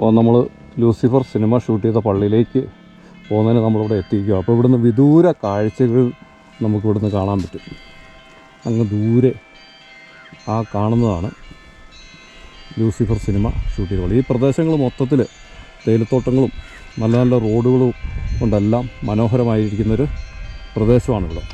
അപ്പോൾ നമ്മൾ Lucifer cinema shoot ചെയ്ത പള്ളിയിലേക്ക് പോകുന്നതിന് നമ്മളിവിടെ എത്തിക്കുക. അപ്പോൾ ഇവിടുന്ന് വിദൂര കാഴ്ചകൾ നമുക്കിവിടുന്ന് കാണാൻ പറ്റും. അങ്ങ് ദൂരെ ആ കാണുന്നതാണ് ലൂസിഫർ സിനിമ ഷൂട്ട് ചെയ്ത പള്ളി. ഈ പ്രദേശങ്ങൾ മൊത്തത്തിൽ തേയിലത്തോട്ടങ്ങളും നല്ല നല്ല റോഡുകളും കൊണ്ടെല്ലാം മനോഹരമായിരിക്കുന്നൊരു പ്രദേശമാണിവിടെ.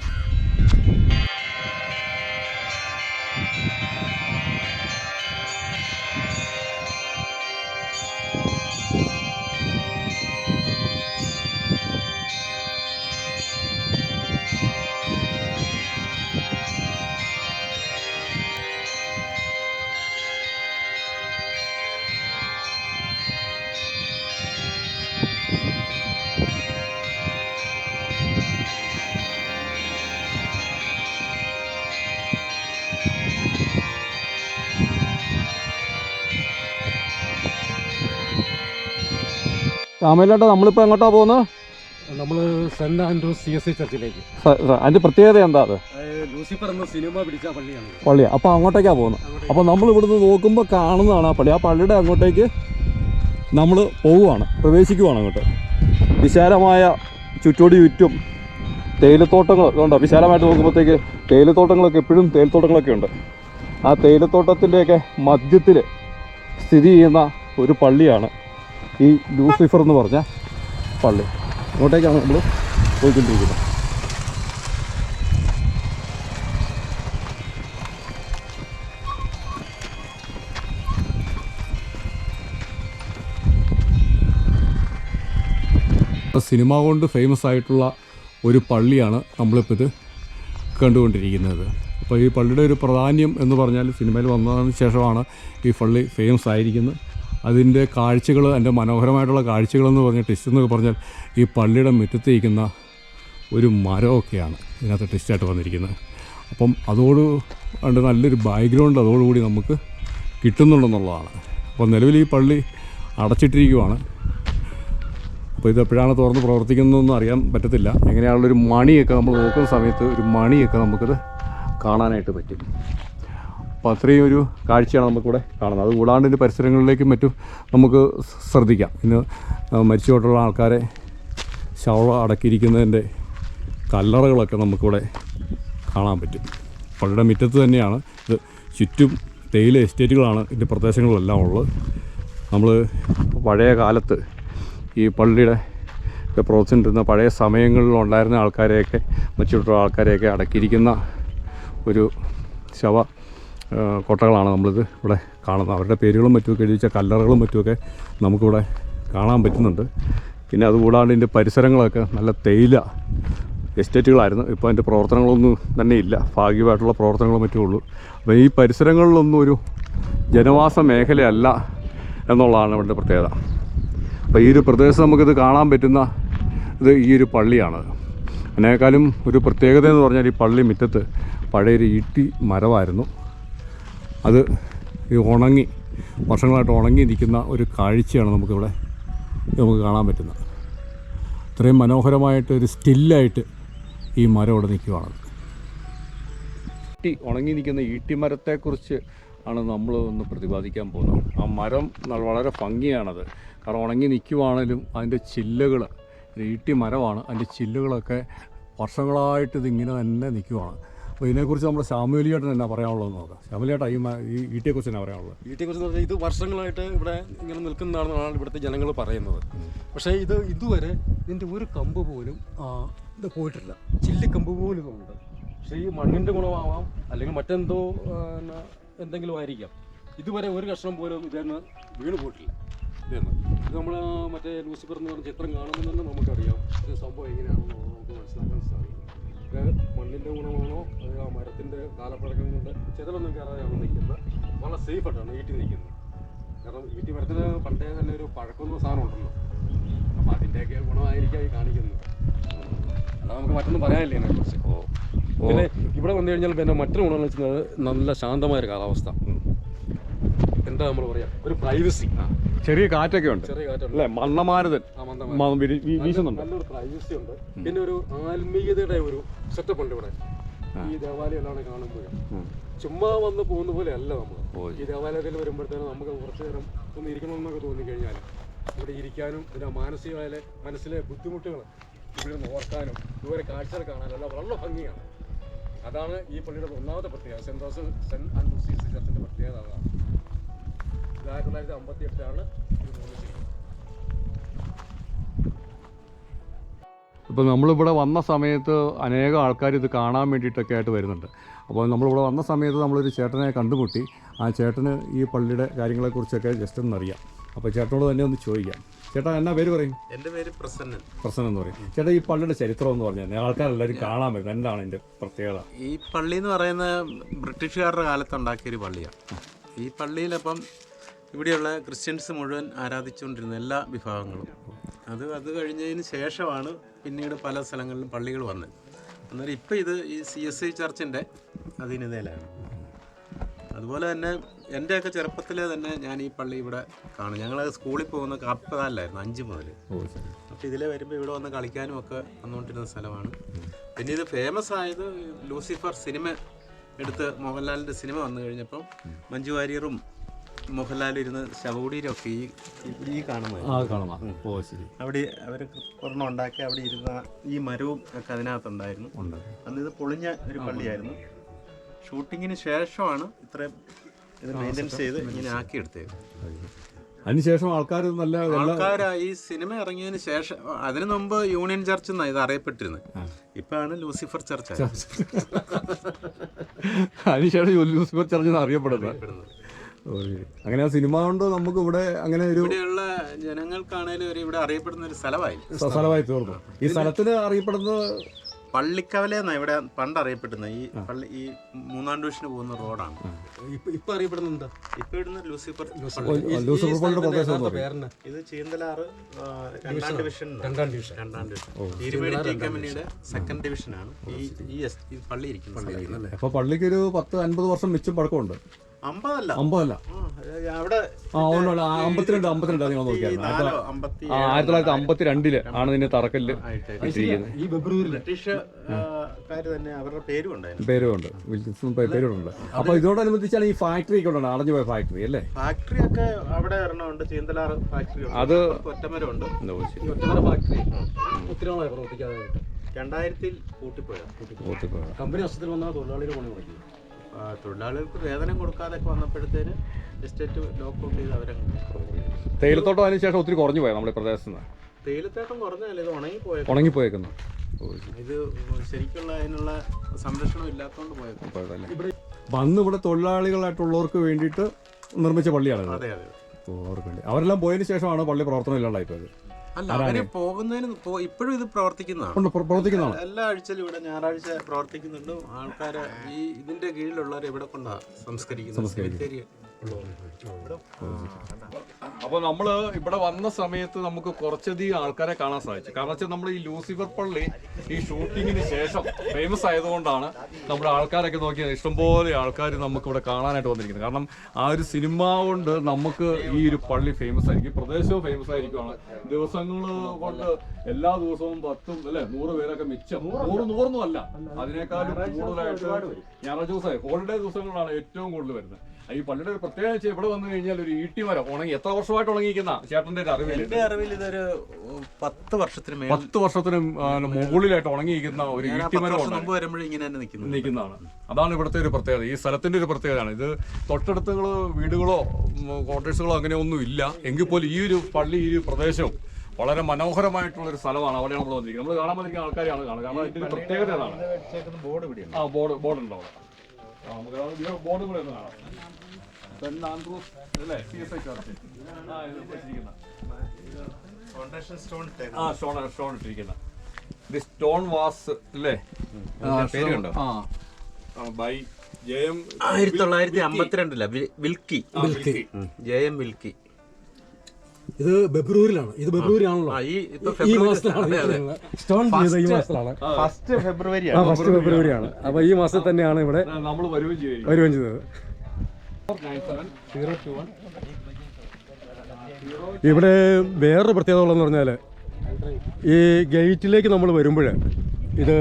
രാമേലേട്ടാ, നമ്മളിപ്പോൾ എങ്ങോട്ടാണ് പോകുന്നത്? നമ്മൾ സെന്റ് ആൻഡ്രൂസ് CSI ചർച്ചിലേക്ക്. അതിൻ്റെ പ്രത്യേകത എന്താ? അത് ലൂസിഫർ എന്ന സിനിമ പിടിച്ച പള്ളിയാണ്. പള്ളിയാണ്. അപ്പോൾ അങ്ങോട്ടേക്കാണ് പോകുന്നത്. അപ്പോൾ നമ്മൾ ഇവിടുന്ന് നോക്കുമ്പോൾ കാണുന്നതാണ് ആ പള്ളി. ആ പള്ളിയുടെ അങ്ങോട്ടേക്ക് നമ്മൾ പോവുകയാണ്, പ്രവേശിക്കുവാണ് അങ്ങോട്ട്. വിശാലമായ ചുറ്റും തേയിലത്തോട്ടങ്ങൾ ഇതുണ്ട്. വിശാലമായിട്ട് നോക്കുമ്പോഴത്തേക്ക് തേയിലത്തോട്ടങ്ങളൊക്കെ എപ്പോഴും തേയിലത്തോട്ടങ്ങളൊക്കെ ഉണ്ട്. ആ തേയിലത്തോട്ടത്തിൻ്റെയൊക്കെ മധ്യത്തിൽ സ്ഥിതി ചെയ്യുന്ന ഒരു പള്ളിയാണ് ഈ ലൂസിഫർ എന്ന് പറഞ്ഞ പള്ളി. അങ്ങോട്ടേക്കാണ് നമ്മൾ പോയിക്കൊണ്ടിരിക്കുന്നത്. സിനിമ കൊണ്ട് ഫേമസ് ആയിട്ടുള്ള ഒരു പള്ളിയാണ് നമ്മളിപ്പോൾ ഇത് കണ്ടുകൊണ്ടിരിക്കുന്നത്. അപ്പോൾ ഈ പള്ളിയുടെ ഒരു പ്രാധാന്യം എന്ന് പറഞ്ഞാൽ സിനിമയിൽ വന്നതിന് ശേഷമാണ് ഈ പള്ളി ഫേമസ് ആയിരിക്കുന്നത്. അതിൻ്റെ കാഴ്ചകൾ, അതിൻ്റെ മനോഹരമായിട്ടുള്ള കാഴ്ചകളെന്ന് പറഞ്ഞാൽ ടെസ്റ്റ് എന്നൊക്കെ പറഞ്ഞാൽ ഈ പള്ളിയുടെ മുറ്റത്തേക്കുന്ന ഒരു മരമൊക്കെയാണ് ഇതിനകത്ത് ടെസ്റ്റായിട്ട് വന്നിരിക്കുന്നത്. അപ്പം അതോട് കണ്ട് നല്ലൊരു ബാക്ക്ഗ്രൗണ്ട് അതോടുകൂടി നമുക്ക് കിട്ടുന്നുണ്ടെന്നുള്ളതാണ്. അപ്പോൾ നിലവിൽ ഈ പള്ളി അടച്ചിട്ടിരിക്കുവാണ്. അപ്പോൾ ഇതെപ്പോഴാണ് തുറന്ന് പ്രവർത്തിക്കുന്നതെന്ന് അറിയാൻ പറ്റത്തില്ല. എങ്ങനെയാണുള്ളൊരു മണിയൊക്കെ നമ്മൾ നോക്കുന്ന സമയത്ത് ഒരു മണിയൊക്കെ നമുക്കത് കാണാനായിട്ട് പറ്റും. അപ്പോൾ അത്രയും ഒരു കാഴ്ചയാണ് നമുക്കിവിടെ കാണുന്നത്. അത് കൂടാണ്ട് ഇതിൻ്റെ പരിസരങ്ങളിലേക്കും മറ്റും നമുക്ക് ശ്രദ്ധിക്കാം. ഇന്ന് മരിച്ചുപോയിട്ടുള്ള ആൾക്കാരെ ശവം അടക്കിയിരിക്കുന്നതിൻ്റെ കല്ലറകളൊക്കെ നമുക്കിവിടെ കാണാൻ പറ്റും. പള്ളിയുടെ മുറ്റത്ത് തന്നെയാണ് ഇത്. ചുറ്റും തേയില എസ്റ്റേറ്റുകളാണ് ഇതിൻ്റെ പ്രദേശങ്ങളിലെല്ലാം ഉള്ളത്. നമ്മൾ പഴയ കാലത്ത് ഈ പള്ളിയുടെ പ്രവർത്തിച്ചിരുന്ന പഴയ സമയങ്ങളിലുണ്ടായിരുന്ന ആൾക്കാരെയൊക്കെ മരിച്ചുപോയിട്ടുള്ള ആൾക്കാരെയൊക്കെ അടക്കിയിരിക്കുന്ന ഒരു ശവ കോട്ടകളാണ് നമ്മളിത് ഇവിടെ കാണുന്നത്. അവരുടെ പേരുകളും മറ്റുമൊക്കെ എഴുതി വെച്ച കല്ലറകളും മറ്റുമൊക്കെ നമുക്കിവിടെ കാണാൻ പറ്റുന്നുണ്ട്. പിന്നെ അതുകൂടാണ്ട് ഇതിൻ്റെ പരിസരങ്ങളൊക്കെ നല്ല തേയില എസ്റ്റേറ്റുകളായിരുന്നു. ഇപ്പോൾ അതിൻ്റെ പ്രവർത്തനങ്ങളൊന്നും തന്നെ ഇല്ല. ഭാഗികമായിട്ടുള്ള പ്രവർത്തനങ്ങളും മറ്റും ഉള്ളൂ. അപ്പോൾ ഈ പരിസരങ്ങളിലൊന്നും ഒരു ജനവാസ മേഖലയല്ല എന്നുള്ളതാണ് ഇവിടുത്തെ പ്രത്യേകത. അപ്പോൾ ഈ ഒരു പ്രദേശത്ത് നമുക്കിത് കാണാൻ പറ്റുന്ന ഇത് ഈ ഒരു പള്ളിയാണ്. അതിനേക്കാളും ഒരു പ്രത്യേകത എന്ന് പറഞ്ഞാൽ ഈ പള്ളി മുറ്റത്ത് പഴയൊരു ഈട്ടി മരമായിരുന്നു. അത് ഈ ഉണങ്ങി വർഷങ്ങളായിട്ട് ഉണങ്ങി നിൽക്കുന്ന ഒരു കാഴ്ചയാണ് നമുക്ക് കാണാൻ പറ്റുന്നത്. ഇത്രയും മനോഹരമായിട്ട് ഒരു സ്റ്റില്ലായിട്ട് ഈ മരം ഇവിടെ നിൽക്കുകയാണ്. ഉണങ്ങി നിൽക്കുന്ന ഈട്ടിമരത്തെക്കുറിച്ച് ആണ് നമ്മൾ ഒന്ന് പ്രതിപാദിക്കാൻ പോകുന്നത്. ആ മരം വളരെ ഭംഗിയാണത്. കാരണം ഉണങ്ങി നിൽക്കുവാണെങ്കിലും അതിൻ്റെ ചില്ലകൾ, ഈട്ടി മരമാണ്, അതിൻ്റെ ചില്ലുകളൊക്കെ വർഷങ്ങളായിട്ട് ഇതിങ്ങനെ തന്നെ നിൽക്കുവാണ്. അപ്പോൾ ഇതിനെക്കുറിച്ച് നമ്മുടെ ശാമുവേലിയേട്ടൻ എന്നാ പറയാനുള്ളതെന്ന് നോക്കാം. ശാമുവേലിയേട്ടാ, ഈ ഈട്ടിയെക്കുറിച്ച് എന്നാ പറയാനുള്ളത്? ഈട്ടിയെക്കുറിച്ച് പറഞ്ഞാൽ ഇത് വർഷങ്ങളായിട്ട് ഇവിടെ ഇങ്ങനെ നിൽക്കുന്നതാണെന്നാണ് ഇവിടുത്തെ ജനങ്ങൾ പറയുന്നത്. പക്ഷേ ഇതുവരെ ഇതിൻ്റെ ഒരു കമ്പ് പോലും ഇത് പോയിട്ടില്ല. ചില്ലിക്കമ്പ് പോലും ഉണ്ട്. പക്ഷേ ഈ മണ്ണിൻ്റെ ഗുണമാവാം, അല്ലെങ്കിൽ മറ്റെന്തോ എന്തെങ്കിലും ആയിരിക്കാം. ഇതുവരെ ഒരു കഷ്ണം പോലും ഇതെന്ന് വീണ് പോയിട്ടില്ല. ഇതെന്ന് ഇത് നമ്മൾ മറ്റേ ലൂസിഫർ എന്ന് പറഞ്ഞ ചിത്രം കാണുമ്പോൾ തന്നെ നമുക്കറിയാം ഇത് സംഭവം എങ്ങനെയാണെന്ന് നമുക്ക് മനസ്സിലാക്കാൻ സാധിക്കും. മണ്ണിൻ്റെ ഗുണമാണോ അത് ആ മരത്തിൻ്റെ കാലപ്പഴക്കം കൊണ്ട് ചെതലൊന്നും കയറാതെയാണ് നിൽക്കുന്നത്. വളരെ സേഫായിട്ടാണ് ഈട്ടി നിൽക്കുന്നത്. കാരണം ഈട്ടി മരത്തിന് പണ്ടേ തന്നെ ഒരു പഴക്കുന്ന സാധനം ഉണ്ടല്ലോ. അപ്പോൾ അതിൻ്റെയൊക്കെ ഗുണമായിരിക്കാം ഈ കാണിക്കുന്നത്. അല്ല, നമുക്ക് മറ്റൊന്നും പറയാനില്ല ഇതിനെക്കുറിച്ച്. പിന്നെ ഇവിടെ വന്നു കഴിഞ്ഞാൽ പിന്നെ മറ്റൊരു ഗുണമെന്ന് വെച്ചാൽ നല്ല ശാന്തമായൊരു കാലാവസ്ഥ. എന്താ നമ്മൾ പറയാ, ഒരു പ്രൈവസി. ചെറിയ കാറ്റൊക്കെ ഉണ്ട്, ചെറിയ കാറ്റുണ്ട് അല്ലേ? മണ്ണമാരുതൻ വീശുന്നുണ്ട്. നല്ലൊരു പ്രൈവസി ഉണ്ട്. പിന്നെ ഒരു ആത്മീയതയുടെ ഒരു സെറ്റപ്പ് ഉണ്ട് ഇവിടെ. ഈ ദേവാലയം എല്ലാം കാണുമ്പോഴും ചുമ്മാ വന്ന് പോകുന്ന പോലെ അല്ല നമ്മൾ. ഈ ദേവാലയത്തിൽ വരുമ്പോഴത്തേനും നമുക്ക് കുറച്ചു നേരം ഒന്ന് ഇരിക്കണമെന്നൊക്കെ തോന്നിക്കഴിഞ്ഞാൽ ഇവിടെ ഇരിക്കാനും പിന്നെ മാനസികമായ മനസ്സിലെ ബുദ്ധിമുട്ടുകൾ ഇവിടെ ഒന്ന് ഓർക്കാനും ഇതുവരെ കാഴ്ചകൾ കാണാനെല്ലാം വളരെ ഭംഗിയാണ്. അതാണ് ഈ പള്ളിയുടെ ഒന്നാമത്തെ പ്രത്യേകത. സെൻറ്റ് ആൻഡ് ലൂസീസ് ചർച്ചിൻ്റെ പ്രത്യേകത അതാണ്. 1958 ഇത് നിർമ്മിച്ചത്. ഇപ്പോൾ നമ്മളിവിടെ വന്ന സമയത്ത് അനേകം ആൾക്കാർ ഇത് കാണാൻ വേണ്ടിയിട്ടൊക്കെ ആയിട്ട് വരുന്നുണ്ട്. അപ്പോൾ നമ്മളിവിടെ വന്ന സമയത്ത് നമ്മളൊരു ചേട്ടനെ കണ്ടുമുട്ടി. ആ ചേട്ടന് ഈ പള്ളിയുടെ കാര്യങ്ങളെക്കുറിച്ചൊക്കെ ജസ്റ്റ് ഒന്നറിയാം. അപ്പോൾ ചേട്ടനോട് തന്നെ ഒന്ന് ചോദിക്കാം. ചേട്ടാ എന്നാ പേര് പറയും? എൻ്റെ പേര് പ്രസന്നൻ. പ്രസന്നൻ എന്ന് പറയും. ചേട്ടാ ഈ പള്ളിയുടെ ചരിത്രം എന്ന് പറഞ്ഞാൽ ആൾക്കാരെല്ലാവരും കാണാൻ പറ്റും, എന്താണ് ഇതിൻ്റെ പ്രത്യേകത? ഈ പള്ളി എന്ന് പറയുന്നത് ബ്രിട്ടീഷുകാരുടെ കാലത്ത് ഉണ്ടാക്കിയൊരു പള്ളിയാണ്. ഈ പള്ളിയിലപ്പം ഇവിടെയുള്ള ക്രിസ്ത്യൻസ് മുഴുവൻ ആരാധിച്ചുകൊണ്ടിരുന്ന എല്ലാ വിഭാഗങ്ങളും അത് കഴിഞ്ഞതിന് ശേഷമാണ് പിന്നീട് പല സ്ഥലങ്ങളിലും പള്ളികൾ വന്നത്. എന്നാൽ ഇപ്പോൾ ഇത് ഈ CSI ചർച്ചിൻ്റെ അധീനതയിലാണ്. അതുപോലെ തന്നെ എൻ്റെയൊക്കെ ചെറുപ്പത്തിലെ തന്നെ ഞാൻ ഈ പള്ളി ഇവിടെ കാണും. ഞങ്ങൾ സ്കൂളിൽ പോകുന്ന കാപ്പതാലായിരുന്നു 5 മുതൽ. അപ്പോൾ ഇതിലെ വരുമ്പോൾ ഇവിടെ വന്ന് കളിക്കാനും ഒക്കെ വന്നുകൊണ്ടിരുന്ന സ്ഥലമാണ്. പിന്നെ ഇത് ഫേമസ് ആയത് ലൂസിഫർ സിനിമ എടുത്ത് മോഹൻലാലിൻ്റെ സിനിമ വന്നു കഴിഞ്ഞപ്പം മഞ്ജു വാര്യറും മോഹൻലാലും ഇരുന്ന് ശവകുടീരൊക്കെ ഈ കാണുന്നത് അവിടെ അവർ ഒരെണ്ണം ഉണ്ടാക്കി അവിടെ ഇരുന്ന ഈ മരവും ഒക്കെ അതിനകത്തുണ്ടായിരുന്നു. അന്ന് ഇത് പൊളിഞ്ഞ ഒരു പള്ളിയായിരുന്നു. ഷൂട്ടിങ്ങിന് ശേഷമാണ് ഇത്രയും ഇത് മെയിൻ്റെനൻസ് ചെയ്ത് ഇങ്ങനെ ആക്കിയെടുത്തത്. അതിനുശേഷം ആൾക്കാർ ഈ സിനിമ ഇറങ്ങിയതിന് ശേഷം, അതിനു മുമ്പ് യൂണിയൻ ചർച്ച് എന്നാണ് ഇത് അറിയപ്പെട്ടിരുന്നത്. ഇപ്പാണ് ലൂസിഫർ ചർച്ച്. അതിനുശേഷം ലൂസിഫർ ചർച്ച് അറിയപ്പെടുന്നത്. അങ്ങനെ ആ സിനിമ കൊണ്ട് നമുക്ക് ഇവിടെ അങ്ങനെ ഇവിടെയുള്ള ജനങ്ങൾക്കാണേലും ഇവിടെ അറിയപ്പെടുന്ന ഒരു സ്ഥലമായി തീർന്നു. ഈ സ്ഥലത്തിന് അറിയപ്പെടുന്നത് പള്ളിക്കവല എന്നാണ് ഇവിടെ പണ്ട് അറിയപ്പെടുന്നത്. ഈ പള്ളി ഈ 3-ാം ഡിവിഷന് പോകുന്ന റോഡാണ്. ഇപ്പൊ അറിയപ്പെടുന്നത് എന്താ? ഇപ്പൊ ഇവിടുന്ന് ലൂസിഫർ ഇത് ചീന്തലാറ് 2ാം ഡിവിഷൻ. 2ാം ഡിവിഷൻ ഇരുമേടി കമ്പനിയുടെ 2nd ഡിവിഷനാണ് ഈ പള്ളി ഇരിക്കുന്നത്. അപ്പൊ പള്ളിക്ക് ഒരു 10-50 വർഷം മിച്ചം പഴക്കമുണ്ട്. 50 അല്ല അവിടെ 52 നിങ്ങൾ നോക്കിയാൽ 1952 ആണ് ഇതിന്റെ തറക്കല്ല് ഇട്ടിരിക്കുന്നത്. ഈ ബ്രിട്ടീഷുകാര് തന്നെ അവരുടെ പേരുണ്ട്. പേരുണ്ട്. അപ്പൊ ഇതോടനുബന്ധിച്ചാണ് ഈ ഫാക്ടറി ഒക്കെ ഉണ്ട്, അടഞ്ഞു പോയ ഫാക്ടറി അല്ലേ? ഫാക്ടറി ഒക്കെ അവിടെ ഒരെണ്ണമുണ്ട്, ചീന്തലാറ് ഫാക്ടറി. അത് ഒറ്റമരമുണ്ട്. ഒറ്റമര ഫാക്ടറി ഒത്തിരി നാളായി പ്രവർത്തിക്കാതെ. 2000-ൽ പൂട്ടിപ്പോയ കമ്പനി നഷ്ടത്തിൽ വന്നാൽ തൊഴിലാളികൾ പണി മുടക്കി. തൊഴിലാളികൾക്ക് വേതനം കൊടുക്കാതൊക്കെ വന്നപ്പോഴത്തേന് എസ്റ്റേറ്റ് ലോക്കൗട്ട് ചെയ്ത് അവരെ. തേയിലത്തോട്ടം അതിന് ശേഷം ഒത്തിരി കുറഞ്ഞു പോയാൽ നമ്മുടെ പ്രദേശത്ത് നിന്ന്. തേയിലത്തോട്ടം കുറഞ്ഞല്ലേ, ഇത് ഉണങ്ങിപ്പോയേക്കുന്നു. ഇത് ശരിക്കുള്ള അതിനുള്ള സംരക്ഷണം ഇല്ലാത്തതുകൊണ്ട് പോയേക്കും. ഇവിടെ തൊഴിലാളികളായിട്ടുള്ളവർക്ക് വേണ്ടിയിട്ട് നിർമ്മിച്ച പള്ളിയാണ്. അതെ അതെ. അവരെല്ലാം പോയതിനു ശേഷമാണ് പള്ളി പ്രവർത്തനം ഇല്ലാണ്ടായിപ്പോയത്. അല്ല, അവര് പോകുന്നതിന് ഇപ്പോഴും ഇത് പ്രവർത്തിക്കുന്നതാണ്. എല്ലാ ആഴ്ചയിലും ഇവിടെ ഞായറാഴ്ച പ്രവർത്തിക്കുന്നുണ്ട്. ആൾക്കാരെ ഇതിന്റെ കീഴിലുള്ളവരെ ഇവിടെ കൊണ്ടാ സംസ്കരിക്കുന്നത്. അപ്പോൾ നമ്മൾ ഇവിടെ വന്ന സമയത്ത് നമുക്ക് കുറച്ചധികം ആൾക്കാരെ കാണാൻ സാധിച്ചു. കാരണം വെച്ചാൽ നമ്മൾ ഈ ലൂസിഫർ പള്ളി ഈ ഷൂട്ടിങ്ങിന് ശേഷം ഫേമസ് ആയതുകൊണ്ടാണ് നമ്മുടെ ആൾക്കാരൊക്കെ നോക്കിയത്. ഇഷ്ടംപോലെ ആൾക്കാർ നമുക്ക് ഇവിടെ കാണാനായിട്ട് വന്നിരിക്കുന്നത്. കാരണം ആ ഒരു സിനിമ കൊണ്ട് നമുക്ക് ഈ ഒരു പള്ളി ഫേമസ് ആയിരിക്കും, പ്രദേശവും ഫേമസ് ആയിരിക്കുവാണ്. ദിവസങ്ങൾ കൊണ്ട് എല്ലാ ദിവസവും 10 അല്ലെ 100 പേരൊക്കെ മിച്ചം. 100 അല്ല, അതിനേക്കാളും കൂടുതലായിട്ട് ഞായറാഴ്ച ദിവസമായി ഹോളിഡേ ദിവസങ്ങളാണ് ഏറ്റവും കൂടുതൽ വരുന്നത്. ഈ പള്ളിയുടെ ഒരു പ്രത്യേകിച്ച് ഇവിടെ വന്നു കഴിഞ്ഞാൽ ഒരു ഈട്ടിമരം ഉണങ്ങി എത്ര വർഷമായിട്ട് ഉണങ്ങിയിരിക്കുന്ന ചേട്ടന്റെ അറിവിൽ ഇതൊരു 10 വർഷത്തിന് മുകളിലായിട്ട് ഉണങ്ങിയിരിക്കുന്ന ഒരു ഈട്ടിമരം നിൽക്കുന്നതാണ്. അതാണ് ഇവിടുത്തെ ഒരു പ്രത്യേകത, ഈ സ്ഥലത്തിന്റെ ഒരു പ്രത്യേകതയാണ്. ഇത് തൊട്ടടുത്തുകളോ വീടുകളോ ക്വാർട്ടേഴ്സുകളോ അങ്ങനെ ഒന്നും ഇല്ല. എങ്കിൽ പോലും ഈ ഒരു പള്ളി ഈ ഒരു പ്രദേശവും വളരെ മനോഹരമായിട്ടുള്ള ഒരു സ്ഥലമാണ്. അവിടെ നമ്മൾ വന്നിരിക്കുന്നത്. നമ്മൾ കാണാൻ വന്നിരിക്കുന്ന ആൾക്കാരെയാണ് കാണുന്നത്. കാരണം ഇതിന്റെ പ്രത്യേകത അതാണ്. ബോർഡ് ഉണ്ടോ? ബോർഡ് കൂടെ ഒന്ന് കാണാം. സെന്റ് ആൻഡ്രൂസ് അല്ലേ, CSI ചർച്ച്. സ്റ്റോൺ ഇട്ടിരിക്കുന്ന ദി സ്റ്റോൺ വാസ് അല്ലേ, പേരുണ്ടോ? By JM 1952 Wilkie. JM Wilkie. ഇത് ഫെബ്രുവരിയിലാണ്. ഇത് ഫെബ്രുവരി ആണല്ലോ. ഈ മാസത്തിലാണ് സ്റ്റോൺ ചെയ്തത്. ഈ മാസത്തിലാണ്. ഫസ്റ്റ് ഫെബ്രുവരിയാണ്. അപ്പൊ ഈ മാസത്തിൽ തന്നെയാണ് ഇവിടെ നമ്മൾ വരുകയും ചെയ്തത്. ഇവിടെ വേറൊരു പ്രത്യേകത ഉള്ളതെന്ന് പറഞ്ഞാൽ ഈ ഗേറ്റിലേക്ക് നമ്മൾ വരുമ്പോൾ ഇത്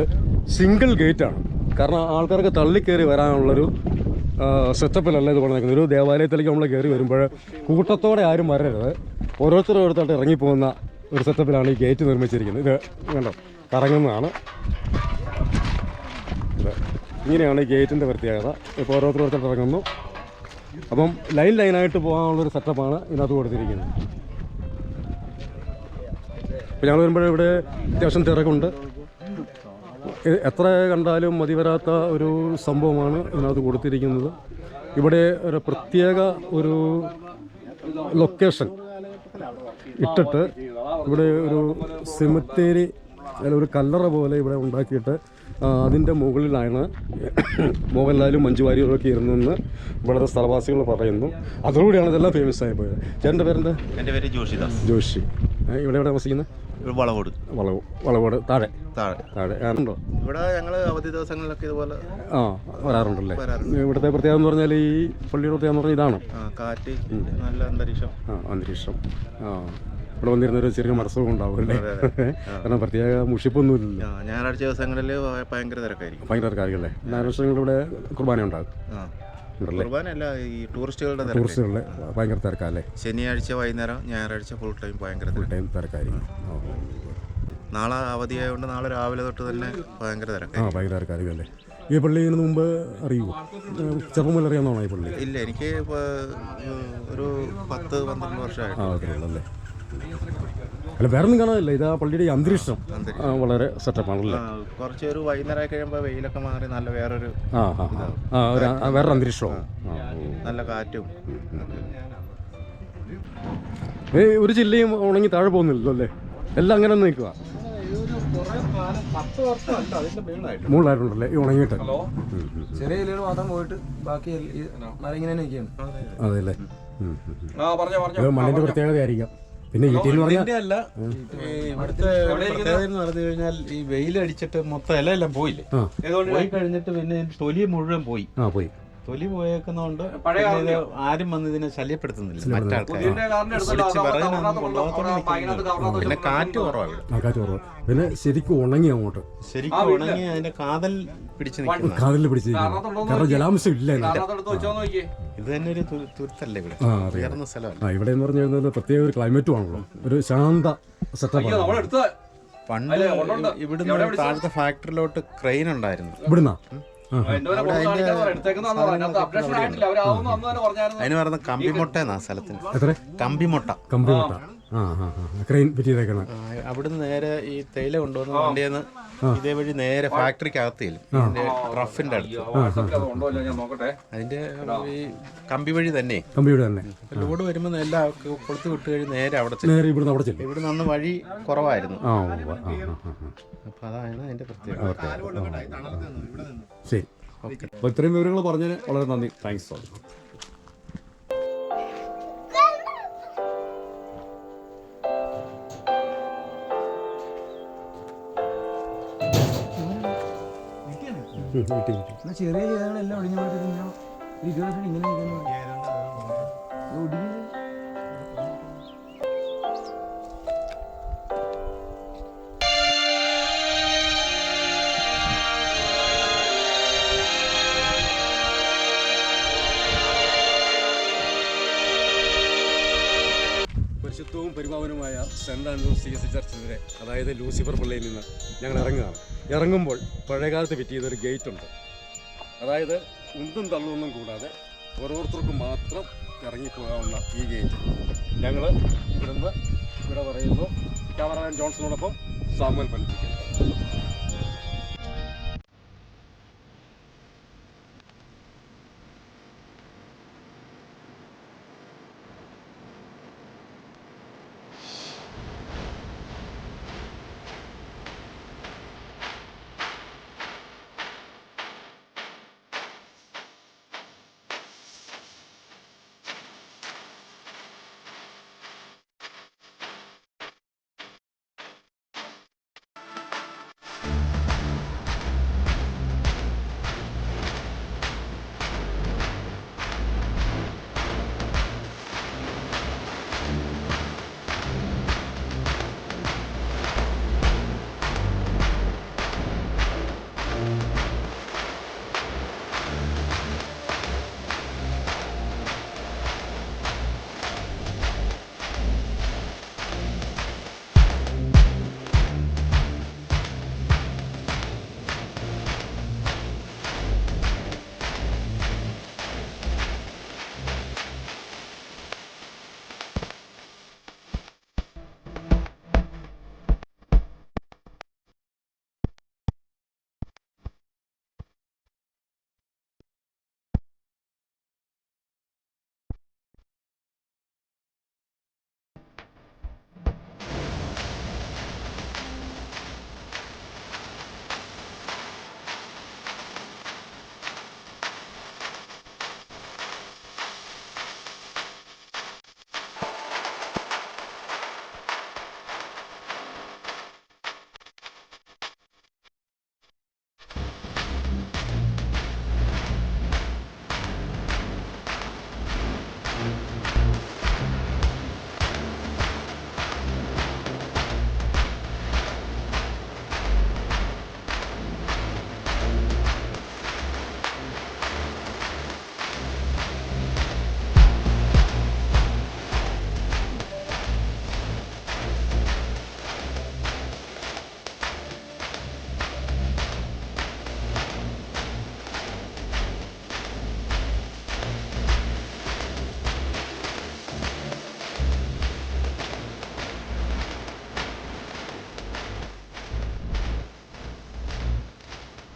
സിംഗിൾ ഗേറ്റാണ്. കാരണം ആൾക്കാർക്ക് തള്ളിക്കയറി വരാനുള്ളൊരു സെറ്റപ്പിലല്ല ഇത് പണിതിരിക്കുന്നത്. ഒരു ദേവാലയത്തിലേക്ക് നമ്മൾ കയറി വരുമ്പോൾ കൂട്ടത്തോടെ ആരും വരരുത്, ഓരോരുത്തരോരുത്തായിട്ട് ഇറങ്ങിപ്പോകുന്ന ഒരു സെറ്റപ്പിലാണ് ഈ ഗേറ്റ് നിർമ്മിച്ചിരിക്കുന്നത്. ഇത് കണ്ടോ കറങ്ങുന്നതാണ്. ഇത് ഇങ്ങനെയാണ് ഈ ഗേറ്റിൻ്റെ പ്രത്യേകത. ഇപ്പോൾ ഓരോരുത്തരോരുത്തായിട്ട് ഇറങ്ങുന്നു. അപ്പം ലൈനായിട്ട് പോകാനുള്ളൊരു സെറ്റപ്പാണ് ഇതിനകത്ത് കൊടുത്തിരിക്കുന്നത്. ഇപ്പോൾ ഞങ്ങൾ വരുമ്പോൾ ഇവിടെ അത്യാവശ്യം തിരക്കുണ്ട്. എത്ര കണ്ടാലും മതി വരാത്ത ഒരു സംഭവമാണ് ഇതിനകത്ത് കൊടുത്തിരിക്കുന്നത്. ഇവിടെ ഒരു പ്രത്യേക ഒരു ലൊക്കേഷൻ ഇട്ടിട്ട് ഇവിടെ ഒരു സെമിത്തേരി അല്ലെങ്കിൽ ഒരു കല്ലറ പോലെ ഇവിടെ ഉണ്ടാക്കിയിട്ട് അതിൻ്റെ മുകളിലാണ് മോഹൻലാലും മഞ്ജു വാര്യരൊക്കെ ഇരുന്നെന്ന് ഇവിടുത്തെ സ്ഥലവാസികൾ പറയുന്നു. അതോടുകൂടിയാണ് ഇതെല്ലാം ഫേമസ് ആയി പോയത്. ചേട്ടൻ്റെ പേരെന്താ? എൻ്റെ പേര് ജോഷിദാസ്. ജോഷി. ഇവിടെ എവിടെ താമസിക്കുന്നത്? വളവോട് താഴെ ആണോ? ഇവിടെ ഞങ്ങൾ അവധി ദിവസങ്ങളിലൊക്കെ ഇതുപോലെ വരാറുണ്ടല്ലേ? ഇവിടുത്തെ പ്രത്യേകത എന്ന് പറഞ്ഞാൽ ഈ പള്ളിയുടെ പ്രത്യേകത എന്ന് പറഞ്ഞാൽ ഇതാണ്. കാറ്റ്, നല്ല അന്തരീക്ഷം. അന്തരീക്ഷം. ഇവിടെ വന്നിരുന്നൊരു ചെറിയ മനസ്സും ഉണ്ടാവുമല്ലേ? കാരണം പ്രത്യേക മുഷിപ്പൊന്നുമില്ല. ഞായറാഴ്ച ദിവസങ്ങളിൽ ഭയങ്കര തിരക്കായിരിക്കും. ഭയങ്കര തിരക്കായിരിക്കല്ലേ? ഞായറാഴ്ച ഇവിടെ കുർബാന ഉണ്ടാകും. കുർബാനയല്ല, ഈ ടൂറിസ്റ്റുകളുടെ ഭയങ്കര തിരക്കല്ലേ? ശനിയാഴ്ച വൈകുന്നേരം, ഞായറാഴ്ച ഫുൾ ടൈം ഭയങ്കര തിരക്കായിരിക്കും. നാളെ അവധിയായതുകൊണ്ട് നാളെ രാവിലെ തൊട്ട് തന്നെ ഭയങ്കര തിരക്കായിരിക്കും. ഭയങ്കര തിരക്കായിരിക്കും അല്ലേ? ഈ പള്ളി ഇതിന് മുമ്പ് അറിയുമോ? ചെറുപ്പം മുതൽ അറിയാവുന്നതാണോ ഈ പള്ളി? ഇല്ല, എനിക്ക് ഒരു 10-12 വർഷമായിട്ടല്ലേ. അല്ല, വേറെ ഒന്നും കാണാനില്ല. ഇത് ആ പള്ളിയുടെ അന്തരീക്ഷം വളരെ സെറ്റപ്പാണല്ലേ? കുറച്ച് ഒരു വൈകുന്നേരം കഴിയുമ്പോൾ വെയിലൊക്കെ മാറി നല്ല വേറൊരു വേറൊരു അന്തരീക്ഷവും നല്ല കാറ്റും. ഒരു ജില്ലയും ഉണങ്ങി താഴെ പോകുന്നില്ലല്ലോ അല്ലേ? എല്ലാം അങ്ങനെ നിൽക്കുക. മുകളിലായിട്ടുണ്ടല്ലേ ഈ ഉണങ്ങിയിട്ട്? ചെറിയ ജില്ലകൾ മാത്രം പോയിട്ട് ബാക്കി മഴ ഇങ്ങനെ നിൽക്കുകയാണ്. അതെല്ലേ? മണ്ണിന്റെ പ്രത്യേകതയായിരിക്കാം. പിന്നെ അല്ല, ഇവിടുത്തെ പ്രത്യേകത എന്ന് പറഞ്ഞു കഴിഞ്ഞാൽ ഈ വെയിലടിച്ചിട്ട് മൊത്തം ഇലയെല്ലാം പോയില്ലേ? പോയി കഴിഞ്ഞിട്ട് പിന്നെ തൊലി മുഴുവൻ പോയി. തൊലി പോയേക്കുന്നതുകൊണ്ട് ആരും വന്ന് ഇതിനെ ശല്യപ്പെടുത്തുന്നില്ല. മറ്റാൾക്കാർ പിന്നെ കാറ്റ് കുറവാണ്. പിന്നെ ശരിക്കും ഉണങ്ങി അങ്ങോട്ട് ശരിക്കും ഉണങ്ങി അതിന്റെ കാതൽ പിടിച്ച് നിൽക്കുന്നു. കാതലിൽ പിടിച്ചിരിക്കുന്നു. കാരണം ജലാംശം ഇല്ല. ഇത് തന്നെ ഒരു തുരുത്തല്ലേ ഇവിടെ? ഉയർന്ന സ്ഥലമല്ല. ഇവിടെ എന്ന് പറഞ്ഞു കഴിഞ്ഞാൽ പ്രത്യേക ഒരു ക്ലൈമറ്റും ആണല്ലോ. ഒരു ശാന്ത സെറ്റപ്പ്. പണ്ട് ഇവിടുന്ന് താഴത്തെ ഫാക്ടറിയിലോട്ട് ക്രെയിൻ ഉണ്ടായിരുന്നു. ഇവിടുന്നാ അതിന് പറഞ്ഞ കമ്പിമുട്ട എന്നാ സ്ഥലത്തിന്. കമ്പിമുട്ട. അവിടുന്ന് നേരെ ഈ തേയില കൊണ്ടുവന്ന് വണ്ടിയെന്ന് ഇതേ വഴി നേരെ ഫാക്ടറിക്ക് അകത്തേലും റഫിന്റെ അടുത്ത് അതിന്റെ ഈ കമ്പി വഴി തന്നെ ലോഡ് വരുമ്പോ എല്ലാം കൊളുത്ത് വിട്ട് കഴിഞ്ഞ് നേരെ അവിടെ ഇവിടുന്ന് അന്ന് വഴി കുറവായിരുന്നു. അപ്പൊ അതാണ് അതിന്റെ പ്രത്യേകത. ശരി, അപ്പോൾ ഇത്രയും വിവരങ്ങൾ പറഞ്ഞതിന് വളരെ നന്ദി. താങ്ക്സ്. ചെറിയ ചെയ്തകളെല്ലാം ഒടിഞ്ഞു പോയിട്ട് 20 വർഷം ഇങ്ങനെ ഒടിഞ്ഞു. പരിശുദ്ധവും പരിപാവനമായ സെൻറ് ആൻഡ്രൂസ് CSC ചർച്ചിലെ, അതായത് ലൂസിഫർ പള്ളിയിൽ നിന്ന് ഞങ്ങൾ ഇറങ്ങുകയാണ്. ഇറങ്ങുമ്പോൾ പഴയകാലത്ത് ഫിറ്റ് ചെയ്തൊരു ഗേറ്റ് ഉണ്ട്. അതായത് ഉന്തും തള്ളുമൊന്നും കൂടാതെ ഓരോരുത്തർക്കും മാത്രം ഇറങ്ങിപ്പോകാവുന്ന ഈ ഗേറ്റ് ഞങ്ങൾ ഇവിടുന്ന് ഇവിടെ പറയുന്നു. ക്യാമറാമാൻ ജോൺസണോടൊപ്പം സാമുവൽ പള്ളിക്കൽ.